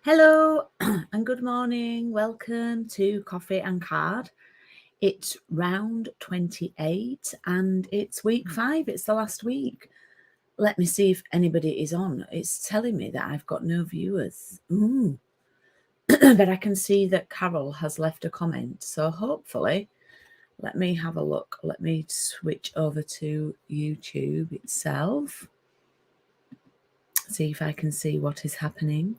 Hello and good morning. Welcome to Coffee and Card. It's round 28 and it's week 5. It's the last week. Let me see if anybody is on. It's telling me that I've got no viewers. But I can see that Carol has left a comment. So hopefully, let me have a look. Let me switch over to YouTube itself. See if I can see what is happening.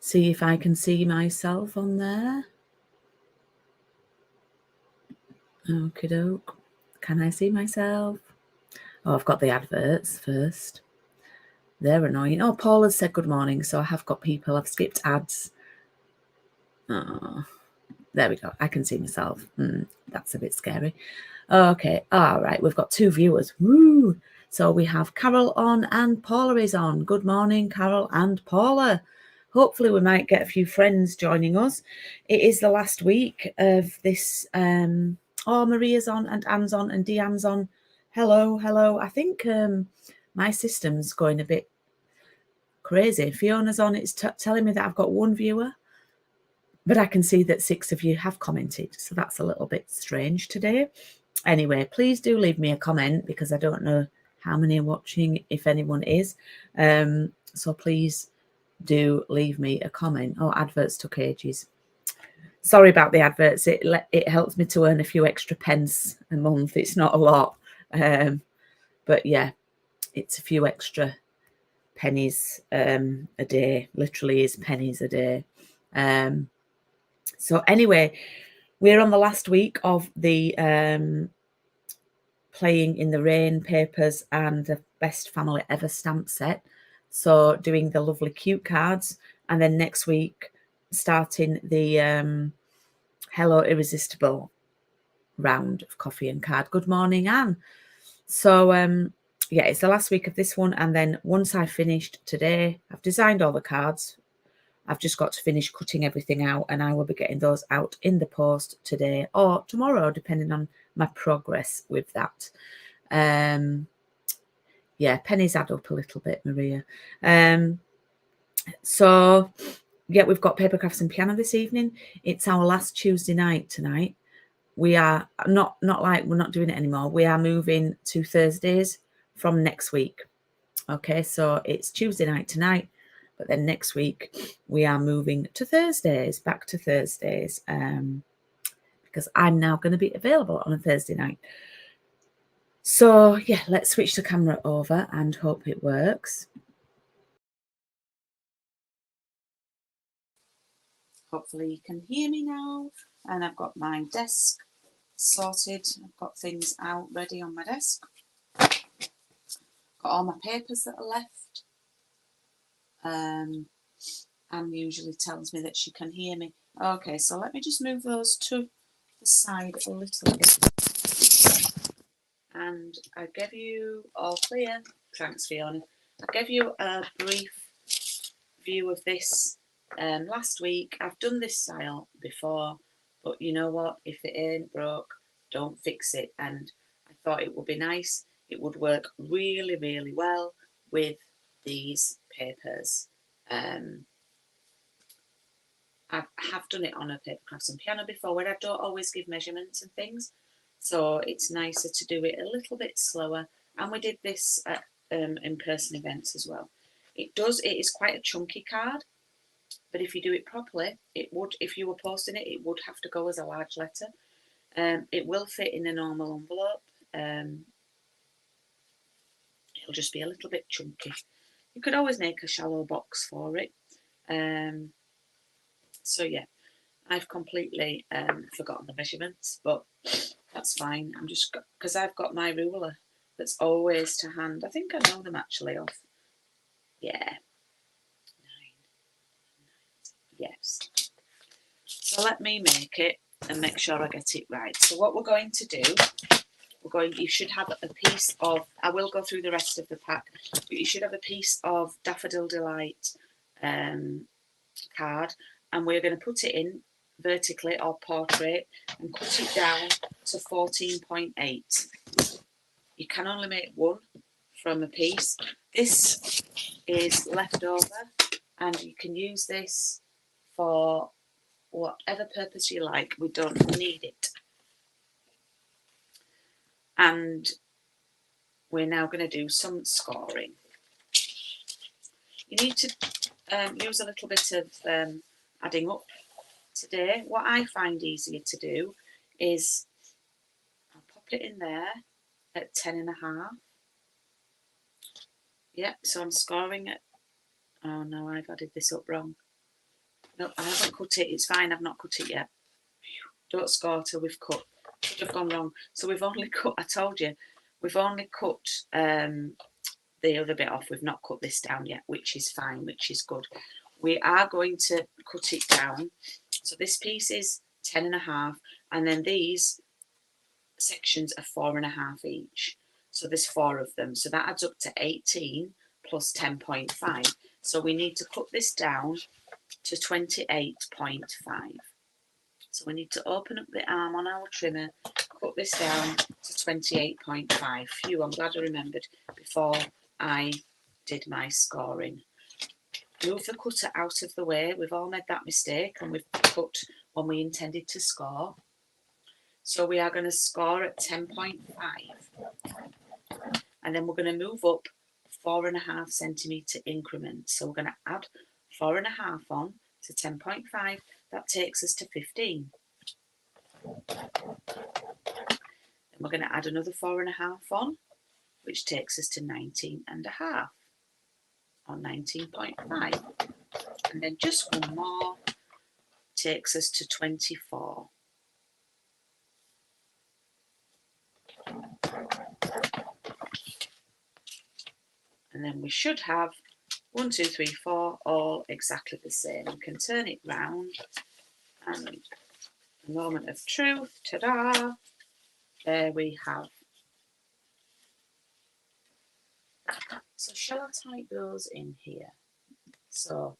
See if I can see myself on there. Okie doke. Can I see myself? Oh, I've got the adverts first. They're annoying. Oh, Paul has said good morning, so I have got people. I've skipped ads. Oh, there we go. I can see myself. That's a bit scary. Okay. All right. We've got 2 viewers. Woo! So we have Carol on and Paula is on. Good morning, Carol and Paula. Hopefully we might get a few friends joining us. It is the last week of this. Oh, Maria's on and Anne's on and Deanne's on. Hello. I think my system's going a bit crazy. Fiona's on. It's telling me that I've got 1 viewer, but I can see that 6 of you have commented. So that's a little bit strange today. Anyway, please do leave me a comment because I don't know how many are watching, if anyone is. So please do leave me a comment. Oh, adverts took ages. Sorry about the adverts. It helps me to earn a few extra pence a month. It's not a lot. But yeah, it's a few extra pennies a day. Literally is pennies a day. So anyway, we're on the last week of the Playing in the Rain papers and the Best Family Ever stamp set. So doing the lovely cute cards, and then next week starting the Hello Irresistible round of coffee and card. Good morning, Anne. So yeah, it's the last week of this one, and then once I've finished today, I've designed all the cards. I've just got to finish cutting everything out, and I will be getting those out in the post today or tomorrow, depending on my progress with that. Yeah, pennies add up a little bit, Maria. So yeah, we've got paper crafts and piano this evening. It's our last Tuesday night tonight. We are not like we're not doing it anymore. We are moving to Thursdays from next week. Okay, so it's Tuesday night tonight, but then next week we are moving to Thursdays, back to Thursdays, because I'm now going to be available on a Thursday night. So yeah, let's switch the camera over and hope it works. Hopefully you can hear me now. And I've got my desk sorted. I've got things out ready on my desk. Got all my papers that are left. Anne usually tells me that she can hear me. Okay, so let me just move those to the side a little bit. And I gave you all clear. Thanks, Fiona. I gave you a brief view of this last week. I've done this style before, but you know what? If it ain't broke, don't fix it. And I thought it would be nice. It would work really, really well with these papers. I have done it on a paper crafts and piano before where I don't always give measurements and things. So it's nicer to do it a little bit slower. And we did this at in-person events as well. It is quite a chunky card, but if you do it properly, it would, if you were posting it, it would have to go as a large letter. It will fit in a normal envelope. It'll just be a little bit chunky. You could always make a shallow box for it. So yeah, I've completely forgotten the measurements, but that's fine. I'm just, because I've got my ruler that's always to hand. I think I know them actually off. Yeah. 9. Yes. So let me make it and make sure I get it right. So what we're going to do, you should have a piece of, I will go through the rest of the pack, but you should have a piece of Daffodil Delight card, and we're going to put it in vertically or portrait and cut it down to 14.8. You can only make one from a piece. This is leftover, and you can use this for whatever purpose you like. We don't need it. And we're now going to do some scoring. You need to use a little bit of adding up today. What I find easier to do is I'll pop it in there at 10.5. Yeah, so I'm scoring at, oh no, I've added this up wrong. No, I haven't cut it. It's fine, I've not cut it yet. Don't score till we've cut. Could have gone wrong. So we've only cut, I told you, we've only cut the other bit off. We've not cut this down yet, which is fine, which is good. We are going to cut it down. So this piece is 10.5, and then these sections are 4.5 each. So there's 4 of them. So that adds up to 18 plus 10.5. So we need to cut this down to 28.5. So we need to open up the arm on our trimmer, cut this down to 28.5. Phew, I'm glad I remembered before I did my scoring. Move the cutter out of the way. We've all made that mistake, and we've cut when we intended to score. So we are going to score at 10.5, and then we're going to move up 4.5 centimetre increments. So we're going to add 4.5 on to 10.5. That takes us to 15. Then we're going to add another 4.5 on, which takes us to 19.5 or 19.5. And then just one more takes us to 24. And then we should have 1, 2, 3, 4 all exactly the same. We can turn it round, and a moment of truth, ta-da, there we have. So shall I type those in here? So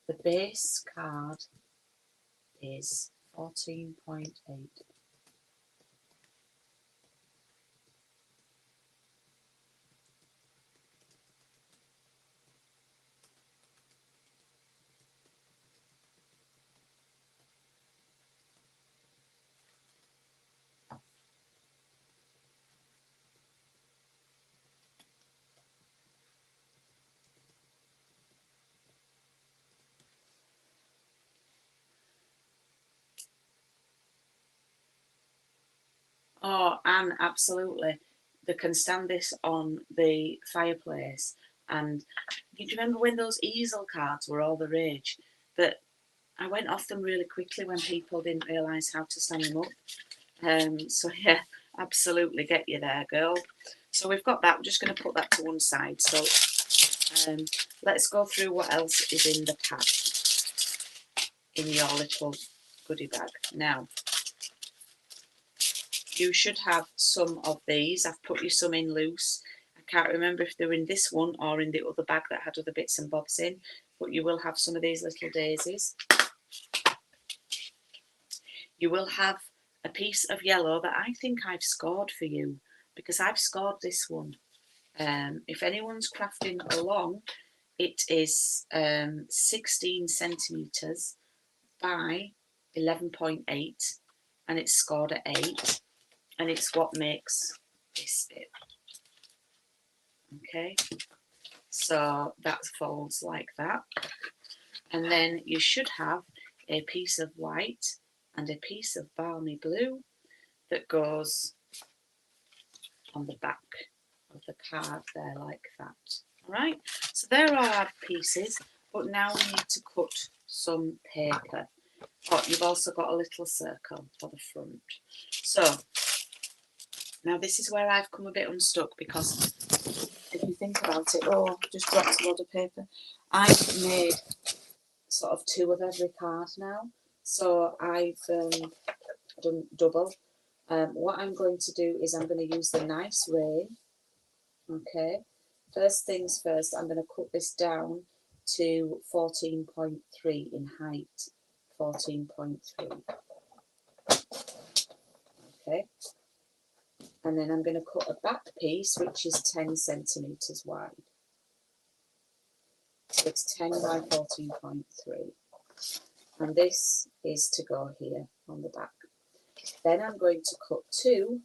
the base card is 14.8. Oh, and absolutely. They can stand this on the fireplace. And do you remember when those easel cards were all the rage? That I went off them really quickly when people didn't realise how to stand them up. So yeah, absolutely get you there, girl. So we've got that. I'm just going to put that to one side. So let's go through what else is in the pack, in your little goodie bag. Now, you should have some of these. I've put you some in loose. I can't remember if they're in this one or in the other bag that had other bits and bobs in, but you will have some of these little daisies. You will have a piece of yellow that I think I've scored for you, because I've scored this one. If anyone's crafting along, it is 16 centimetres by 11.8, and it's scored at 8, and it's what makes this bit. Okay, so that folds like that, and then you should have a piece of white and a piece of balmy blue that goes on the back of the card there like that. All right, so there are our pieces, but now we need to cut some paper. Oh, you've also got a little circle for the front. So now this is where I've come a bit unstuck, because if you think about it, oh, just dropped a lot of paper. I've made sort of 2 of every card now, so I've done double. What I'm going to do is I'm going to use the nice rain. Okay, first things first, I'm going to cut this down to 14.3 in height. 14.3. Okay, And then I'm going to cut a back piece, which is 10 centimetres wide. So it's 10 by 14.3. And this is to go here on the back. Then I'm going to cut 2,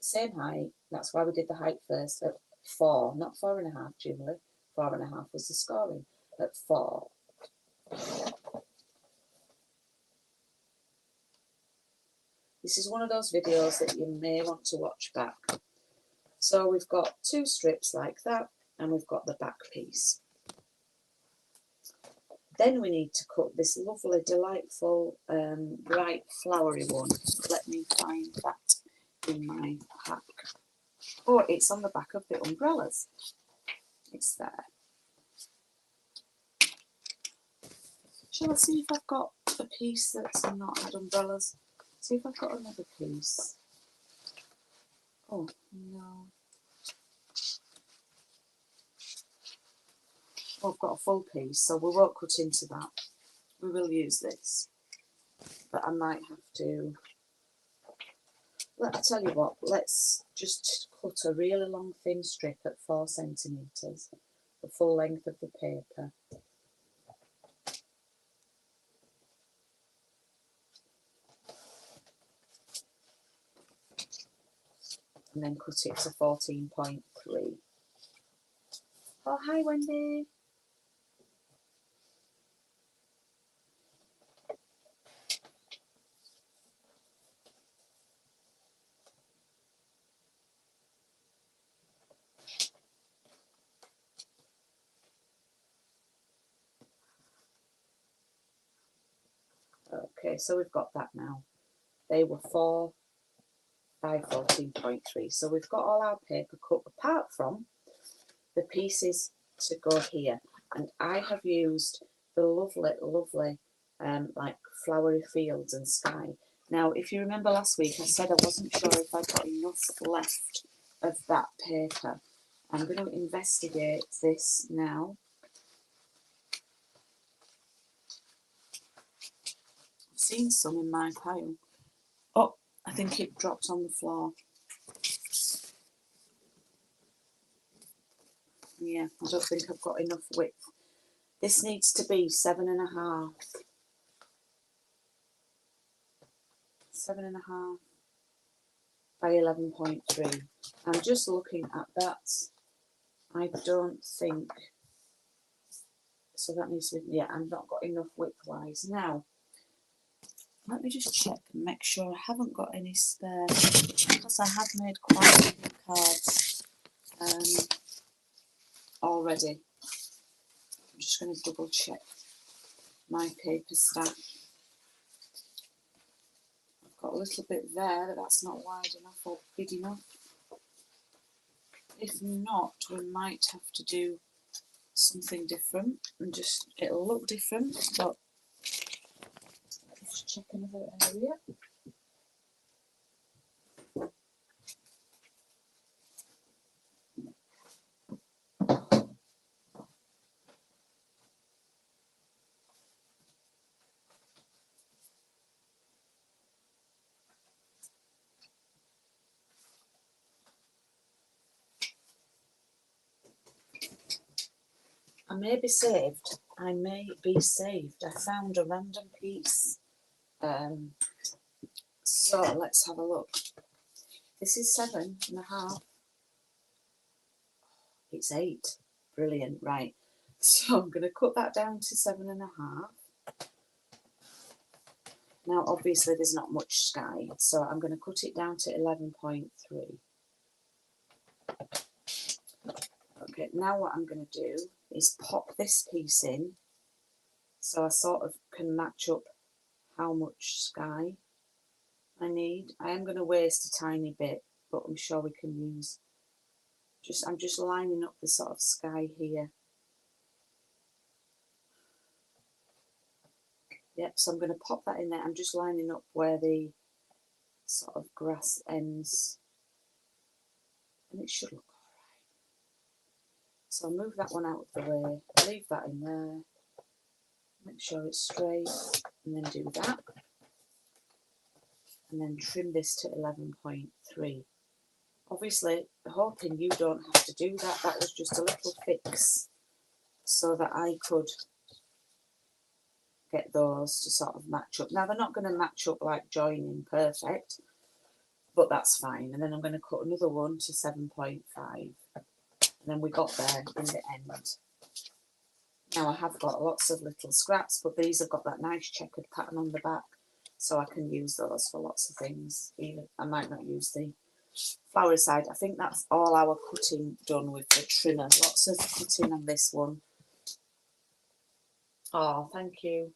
same height. That's why we did the height first, at 4, not 4.5, Julie. 4.5 was the scoring, at 4. This is one of those videos that you may want to watch back. So we've got 2 strips like that, and we've got the back piece. Then we need to cut this lovely, delightful, bright, flowery one. Let me find that in my pack. Oh, it's on the back of the umbrellas. It's there. Shall I see if I've got a piece that's not had umbrellas? See if I've got another piece. Oh, no. Oh, I've got a full piece, so we won't cut into that. We will use this. But I might have to... I tell you what, let's just cut a really long thin strip at 4 centimetres, the full length of the paper. And then cut it to 14.3. Oh, hi Wendy. Okay, so we've got that now. They were 4 by 14.3. So we've got all our paper cut apart from the pieces to go here. And I have used the lovely, lovely like flowery fields and sky. Now, if you remember last week, I said I wasn't sure if I got enough left of that paper. I'm going to investigate this now. I've seen some in my pile. Oh, I think it dropped on the floor. Yeah, I don't think I've got enough width. This needs to be 7.5. 7.5 by 11.3. I'm just looking at that. I don't think, so that needs to be, yeah, I've not got enough width-wise. Now, let me just check and make sure I haven't got any spare, because I have made quite a few cards already. I'm just going to double check my paper stack. I've got a little bit there, but that's not wide enough or big enough. If not, we might have to do something different, and just, it'll look different, but let's check another area. I may be saved. I may be saved. I found a random piece. So let's have a look. This is 7.5. It's 8. Brilliant. Right. So I'm going to cut that down to 7.5. Now, obviously, there's not much sky, so I'm going to cut it down to 11.3. Okay, now what I'm going to do is pop this piece in, so I sort of can match up how much sky I need. I am going to waste a tiny bit, but I'm sure we can use, I'm just lining up the sort of sky here. Yep, so I'm going to pop that in there. I'm just lining up where the sort of grass ends, and it should look alright. So I'll move that one out of the way, leave that in there, make sure it's straight, and then do that. And then trim this to 11.3. Obviously, hoping you don't have to do that. That was just a little fix so that I could get those to sort of match up. Now, they're not going to match up like joining perfect, but that's fine. And then I'm going to cut another one to 7.5. And then we got there in the end. Now, I have got lots of little scraps, but these have got that nice checkered pattern on the back, so I can use those for lots of things. Even I might not use the flowery side. I think that's all our cutting done with the trimmer. Lots of cutting on this one. Oh, thank you.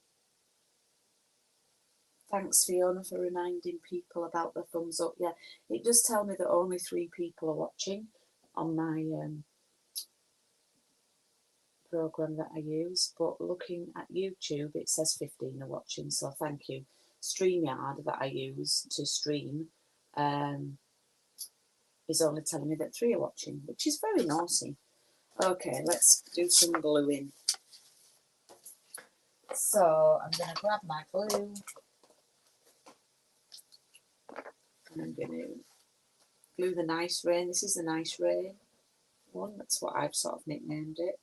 Thanks, Fiona, for reminding people about the thumbs up. Yeah, it does tell me that only 3 people are watching on my program that I use, but looking at YouTube, it says 15 are watching, so thank you. StreamYard that I use to stream is only telling me that 3 are watching, which is very naughty. Okay, let's do some gluing. So I'm going to grab my glue and I'm going to glue the Nice Rain. This is the Nice Rain one. That's what I've sort of nicknamed it.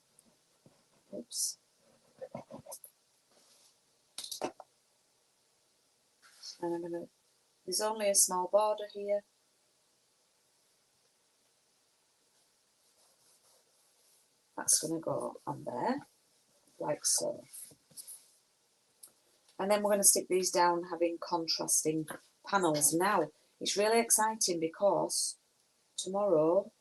Oops. And I'm going to, there's only a small border here. That's going to go on there, like so. And then we're going to stick these down having contrasting panels. Now, it's really exciting because tomorrow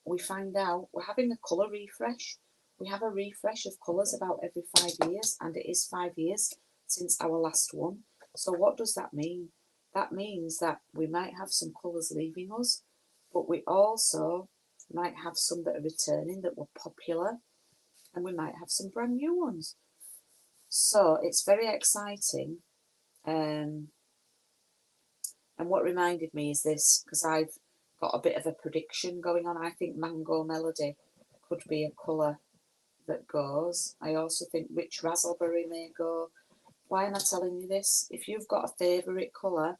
we find out we're having a colour refresh. We have a refresh of colours about every 5 years, and it is 5 years since our last one. So what does that mean? That means that we might have some colours leaving us, but we also might have some that are returning that were popular, and we might have some brand new ones. So it's very exciting. And what reminded me is this, because I've got a bit of a prediction going on. I think Mango Melody could be a colour that goes. I also think Rich Razzleberry may go. Why am I telling you this? If you've got a favourite colour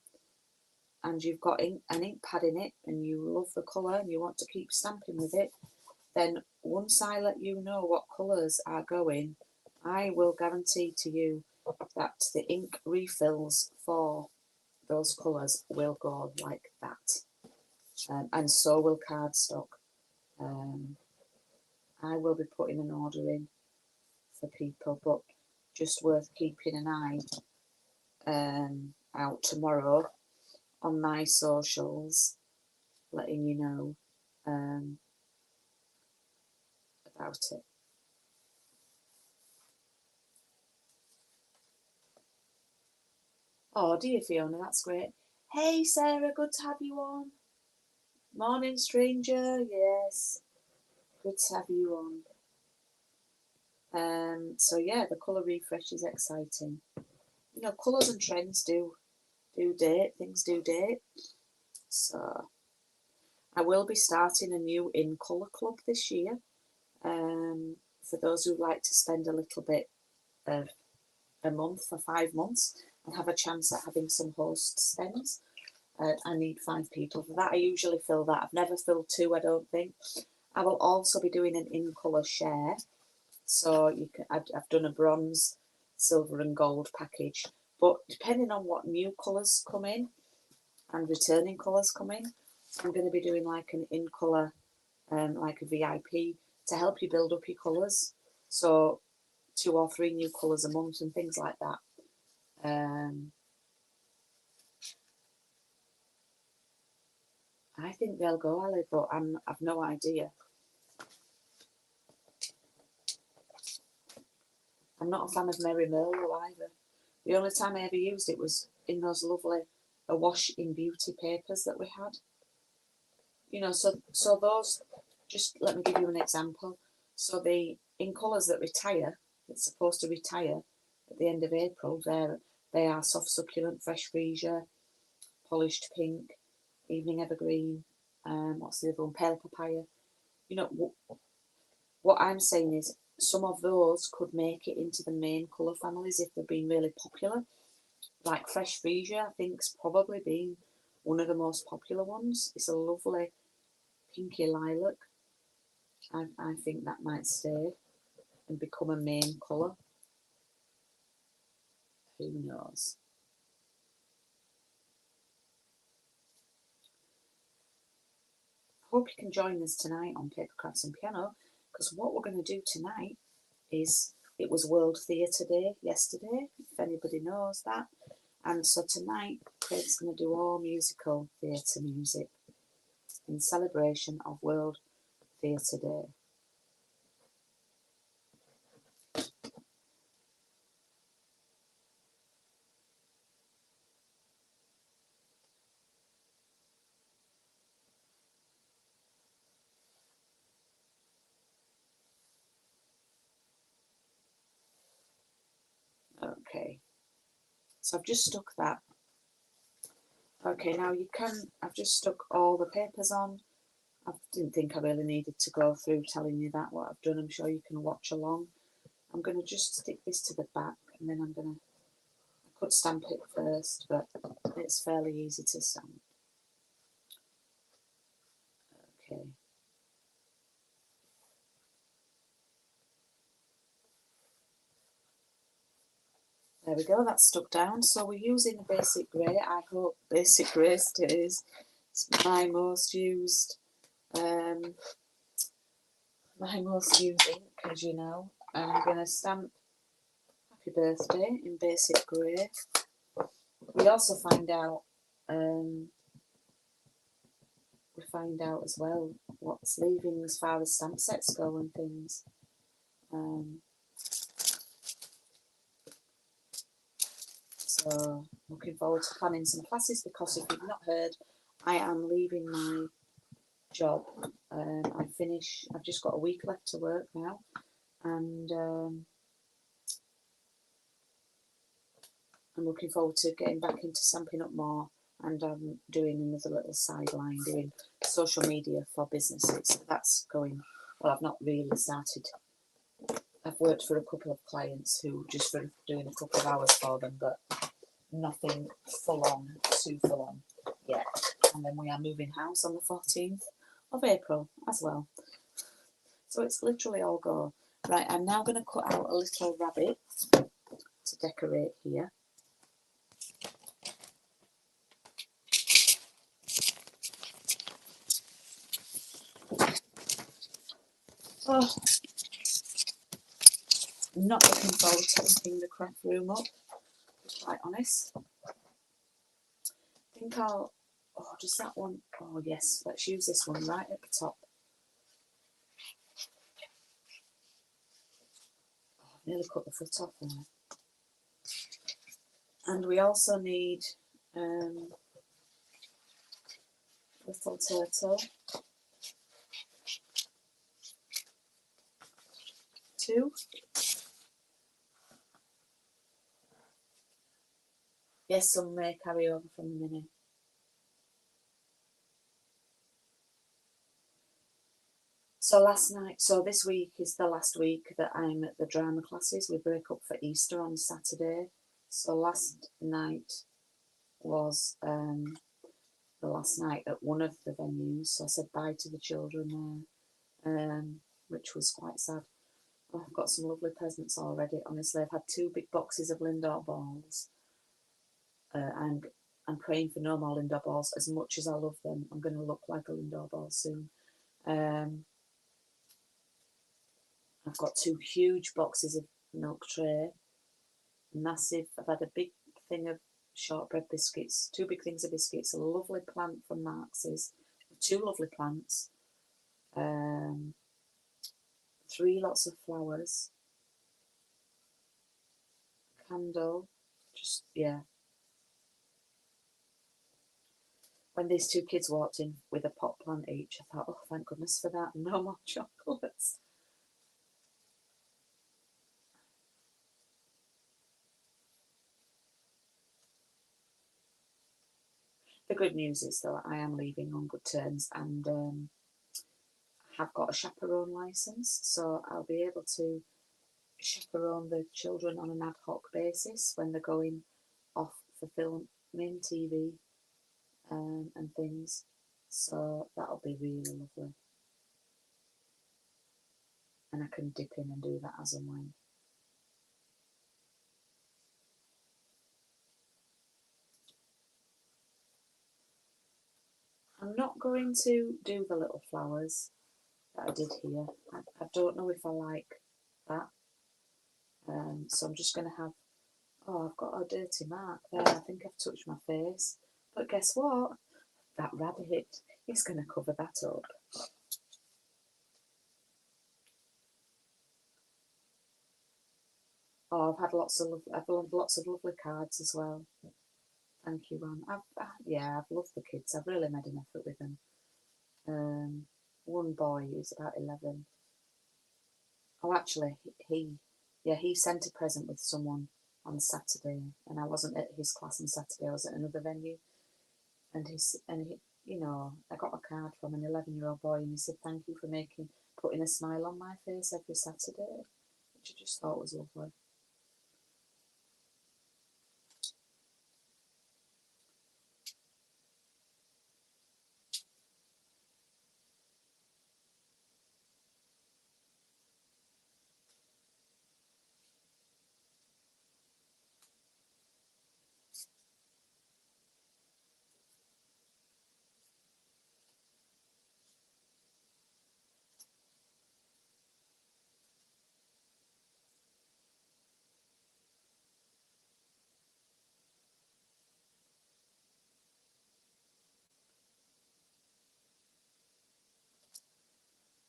and you've got an ink pad in it and you love the colour and you want to keep stamping with it, then once I let you know what colours are going, I will guarantee to you that the ink refills for those colours will go like that. And so will cardstock. I will be putting an order in for people, but just worth keeping an eye out tomorrow on my socials, letting you know about it. Oh, dear Fiona, that's great. Hey, Sarah, good to have you on. Morning, stranger. Yes, good to have you on. So yeah, the colour refresh is exciting. You know, colours and trends do date. Things do date. So I will be starting a new in colour club this year. For those who like to spend a little bit of a month for 5 months and have a chance at having some host spends. I need 5 people for that. I usually fill that. I've never filled 2, I don't think. I will also be doing an in colour share. So you can, I've done a bronze, silver and gold package. But depending on what new colours come in and returning colours come in, I'm going to be doing like an in colour, like a VIP to help you build up your colours. So 2 or 3 new colours a month and things like that. I think they'll go, Ali, but I've no idea. I'm not a fan of Mary Merle either. The only time I ever used it was in those lovely Awash in Beauty papers that we had. You know, so those, just let me give you an example. So the in colours that retire, it's supposed to retire at the end of April, they are Soft Succulent, Fresh Freesia, Polished Pink, Evening Evergreen, what's the other one, Pale Papaya. You know, what I'm saying is some of those could make it into the main colour families if they've been really popular. Like Fresh Freesia, I think's probably been one of the most popular ones. It's a lovely pinky lilac. I think that might stay and become a main colour. Who knows? Hope you can join us tonight on Paper Crafts and Piano, because what we're going to do tonight is, it was World Theatre Day yesterday, if anybody knows that, and so tonight Craig's going to do all musical theatre music in celebration of World Theatre Day. Okay, so I've just stuck that. Okay, now you can, I've just stuck all the papers on. I didn't think I really needed to go through telling you that, what I've done. I'm sure you can watch along. I'm going to just stick this to the back, and then I'm going to, I could stamp it first, but it's fairly easy to stamp. Okay. There we go, that's stuck down. So we're using a basic grey. I hope basic grey stays. It's my most used ink, as you know. And I'm going to stamp Happy Birthday in basic grey. We also find out as well what's leaving as far as stamp sets go and things. So looking forward to planning some classes, because if you've not heard, I am leaving my job. I've just got a week left to work now, and I'm looking forward to getting back into Stampin' Up more, and I'm doing another little sideline, doing social media for businesses. That's going, well, I've not really started. I've worked for a couple of clients who just for doing a couple of hours for them, but nothing too full on yet. And then we are moving house on the 14th of April as well. So it's literally all go. Right, I'm now going to cut out a little rabbit to decorate here. Oh, I'm not looking forward to picking the craft room up, to be quite honest. I think I'll, oh, does that one, oh yes, let's use this one right at the top. Oh, I've nearly cut the foot off there. And we also need little turtle. 2. Yes, some may carry over from the mini. So this week is the last week that I'm at the drama classes. We break up for Easter on Saturday. So last night was the last night at one of the venues. So I said bye to the children there, which was quite sad. Oh, I've got some lovely presents already. Honestly, I've had 2 big boxes of Lindor balls. And I'm praying for no more Lindor balls. As much as I love them, I'm going to look like a Lindor ball soon. I've got 2 huge boxes of milk tray, massive. I've had a big thing of shortbread biscuits, 2 big things of biscuits, a lovely plant from Marx's, 2 lovely plants, 3 lots of flowers, candle, just, yeah. When these 2 kids walked in with a pot plant each, I thought, oh, thank goodness for that, no more chocolates. The good news is, though, I am leaving on good terms, and have got a chaperone licence, so I'll be able to chaperone the children on an ad hoc basis when they're going off for filming, TV, and things. So that'll be really lovely. And I can dip in and do that as and when. I'm not going to do the little flowers that I did here. I don't know if I like that. So I'm just going to have, oh, I've got a dirty mark there. I think I've touched my face. But guess what? That rabbit is going to cover that up. Oh, I've had lots of lovely cards as well. Thank you, Ron. I've loved the kids. I've really made an effort with them. One boy who's about 11. Oh, actually, he sent a present with someone on Saturday, and I wasn't at his class on Saturday. I was at another venue, and he, you know, I got a card from an 11-year-old boy, and he said, "Thank you for putting a smile on my face every Saturday," which I just thought was lovely.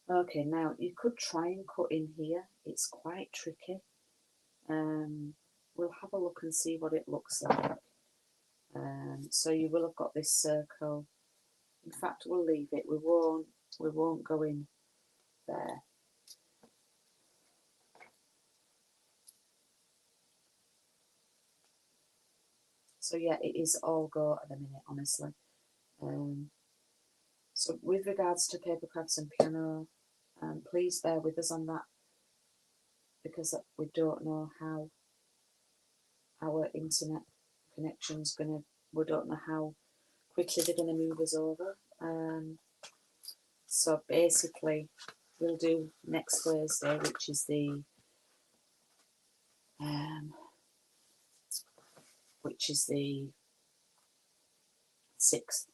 Okay, now you could try and cut in here. It's quite tricky. We'll have a look and see what it looks like. So you will have got this circle. In fact, we'll leave it. We won't go in there. So yeah, it is all go at the minute, honestly. So with regards to paper crafts and piano, please bear with us on that, because we don't know how our internet connection's we don't know how quickly they're gonna move us over. So basically, we'll do next Thursday, which is the 6th,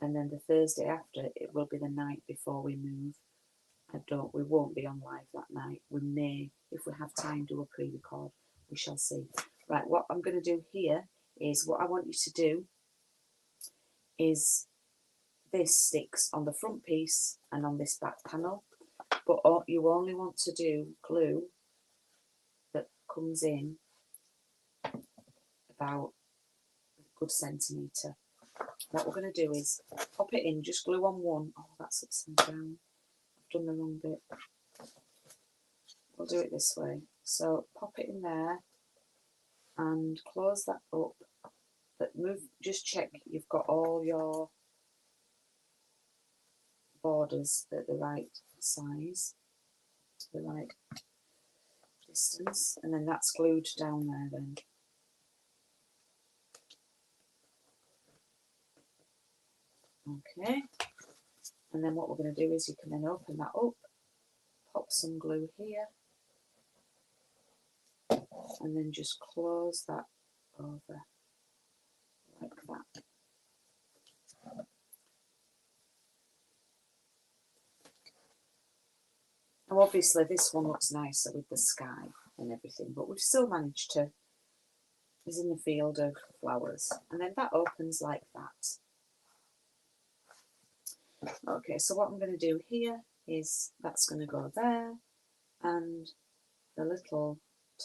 and then the Thursday after it will be the night before we move. We won't be on live that night. We may, if we have time, do a pre-record. We shall see. Right, what I'm going to do here is, what I want you to do is, this sticks on the front piece and on this back panel, but you only want to do glue that comes in about a good centimetre. What we're going to do is pop it in, just glue on one. Oh, that's upside down. I've done the wrong bit. We'll do it this way. So pop it in there and close that up. But just check you've got all your borders at the right size, the right distance, and then that's glued down there then. Okay, and then what we're going to do is you can then open that up, pop some glue here, and then just close that over like that. Now obviously this one looks nicer with the sky and everything, but we've still managed to, is in the field of flowers, and then that opens like that. Okay, so what I'm going to do here is, that's going to go there, and the little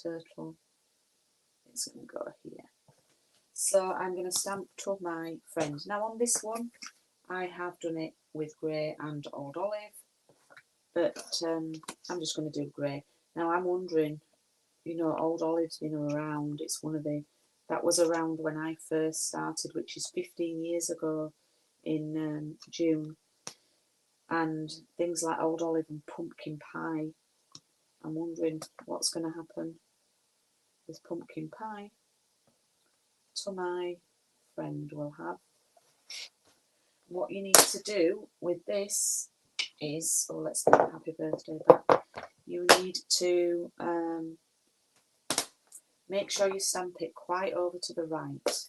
turtle is going to go here. So I'm going to stamp to my friend. Now on this one, I have done it with grey and old olive, but I'm just going to do grey. Now I'm wondering, you know, old olive's been around. It's one of that was around when I first started, which is 15 years ago in June. And things like old olive and pumpkin pie, I'm wondering what's going to happen with pumpkin pie. So my friend will have. what you need to do with this is, oh, let's put happy birthday back. You need to make sure you stamp it quite over to the right.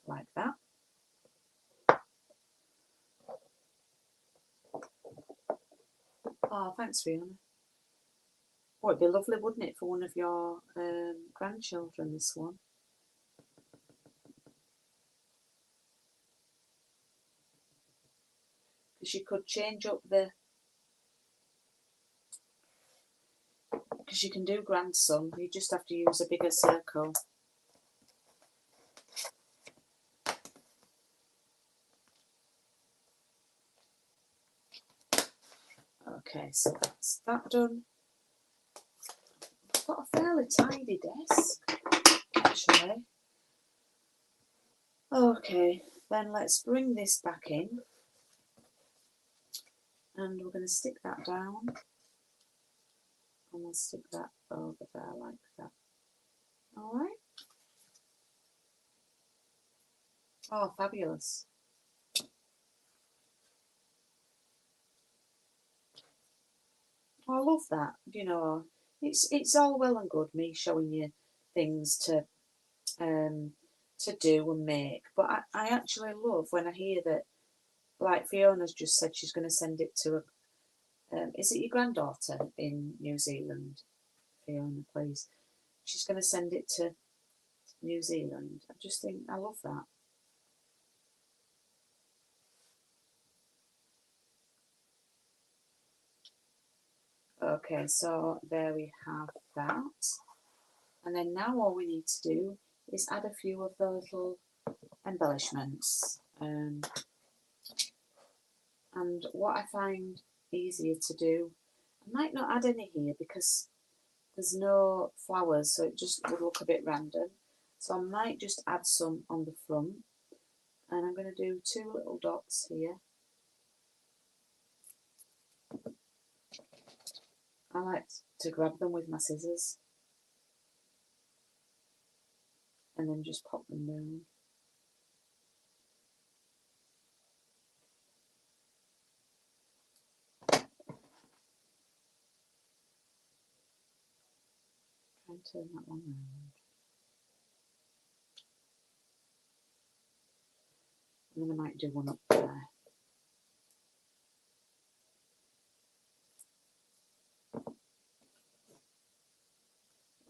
Like that. Oh, thanks, Fiona. Oh, it'd be lovely, wouldn't it, for one of your grandchildren, this one. Because you could change up the... Because you can do grandson, you just have to use a bigger circle. Okay, so that's that done. I've got a fairly tidy desk, actually. Okay, then let's bring this back in. And we're going to stick that down. And we'll stick that over there like that. Alright. Oh, fabulous. I love that. You know, it's all well and good me showing you things to do and make, but I actually love when I hear that, like Fiona's just said she's going to send it to is it your granddaughter in New Zealand? Fiona, please. She's going to send it to New Zealand. I just think I love that. Okay, so there we have that. And then now all we need to do is add a few of those little embellishments. And what I find easier to do, I might not add any here because there's no flowers, so it just would look a bit random. So I might just add some on the front. And I'm going to do 2 little dots here. I like to grab them with my scissors and then just pop them down. Try and turn that one round. And then I might do one up there.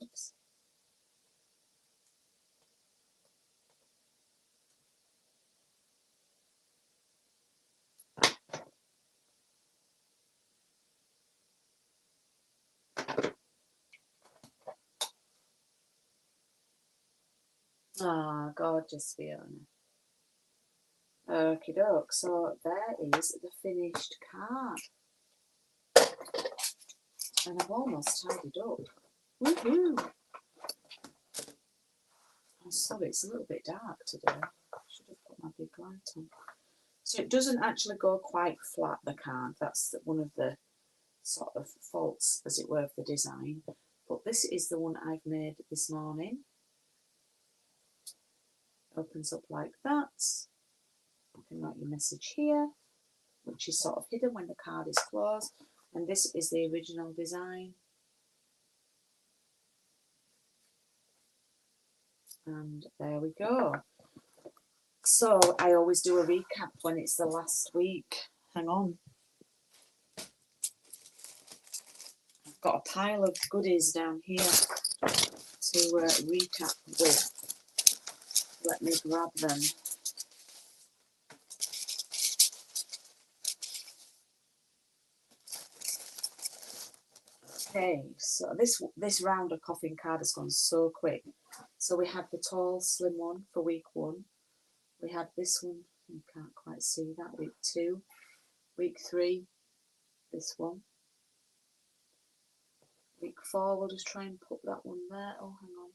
Oops. Ah, gorgeous, Fiona. Okie doke, so there is the finished card. And I've almost tidied up. Woohoo! I'm sorry, it's a little bit dark today. I should have put my big light on. So it doesn't actually go quite flat, the card. That's one of the sort of faults, as it were, of the design. But this is the one I've made this morning. Opens up like that. You can write your message here, which is sort of hidden when the card is closed. And this is the original design. And there we go. So I always do a recap when it's the last week. Hang on. I've got a pile of goodies down here to recap with. Let me grab them. Okay, so this round of coffin card has gone so quick. So we had the tall, slim one for week 1. We had this one, you can't quite see that, week 2. Week 3, this one. Week 4, we'll just try and put that one there. Oh, hang on.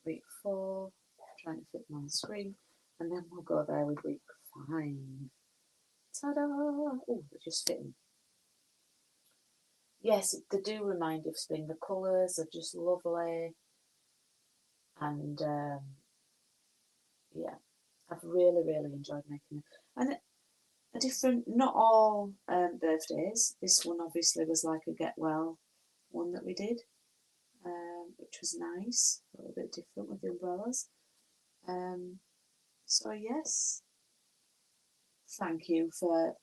Week 4, trying to fit them on the screen. And then we'll go there with week 5. Ta-da! Oh, they're just fitting. Yes, they do remind you of spring. The colours are just lovely. And yeah, I've really, really enjoyed making them. And a different, not all birthdays. This one obviously was like a get well one that we did, which was nice, a little bit different with the umbrellas. So yes, thank you for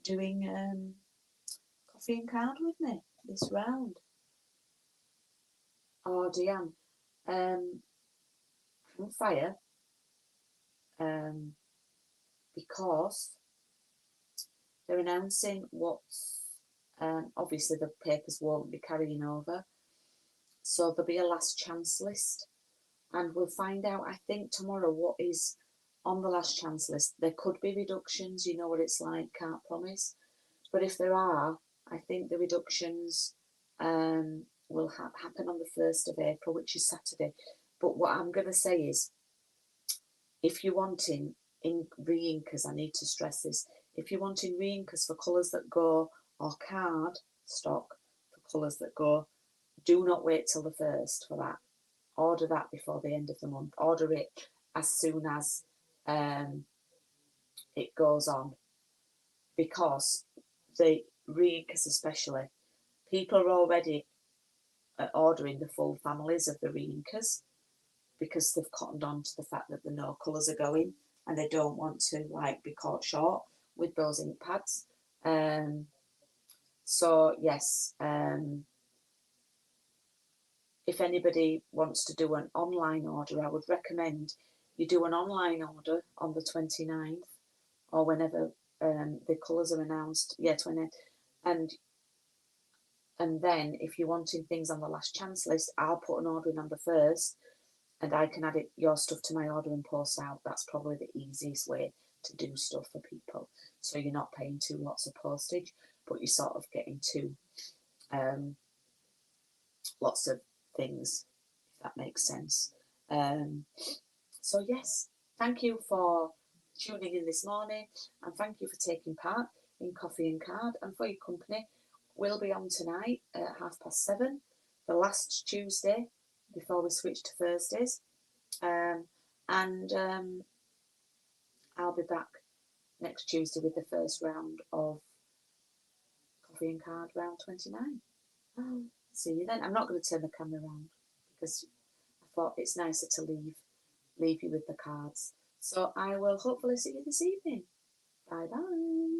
doing coffee and card with me this round. Oh, Diane, on fire, because they're announcing what's obviously the papers won't be carrying over, so there'll be a last chance list, and we'll find out, I think, tomorrow what is on the last chance list. There could be reductions, you know what it's like, can't promise, but if there are, I think the reductions will happen on the 1st of April, which is Saturday. But what I'm going to say is, if you're wanting re-inkers, I need to stress this, if you're wanting re-inkers for colours that go, or card stock for colours that go, do not wait till the 1st for that. Order that before the end of the month. Order it as soon as it goes on, because the re-inkers especially, people are already ordering the full families of the re-inkers because they've cottoned on to the fact that the no colours are going, and they don't want to like be caught short with those ink pads. So yes, if anybody wants to do an online order, I would recommend you do an online order on the 29th or whenever the colours are announced. Yeah, 20. And then if you're wanting things on the last chance list, I'll put an order in on the 1st, and I can add your stuff to my order and post out. That's probably the easiest way to do stuff for people. So you're not paying two lots of postage, but you're sort of getting two lots of things, if that makes sense. So yes, thank you for tuning in this morning, and thank you for taking part in Coffee and Card, and for your company. We'll be on tonight at 7:30, the last Tuesday before we switch to Thursdays. And I'll be back next Tuesday with the first round of Coffee and Card round 29. See you then. I'm not going to turn the camera around because I thought it's nicer to leave you with the cards. So I will hopefully see you this evening. Bye bye.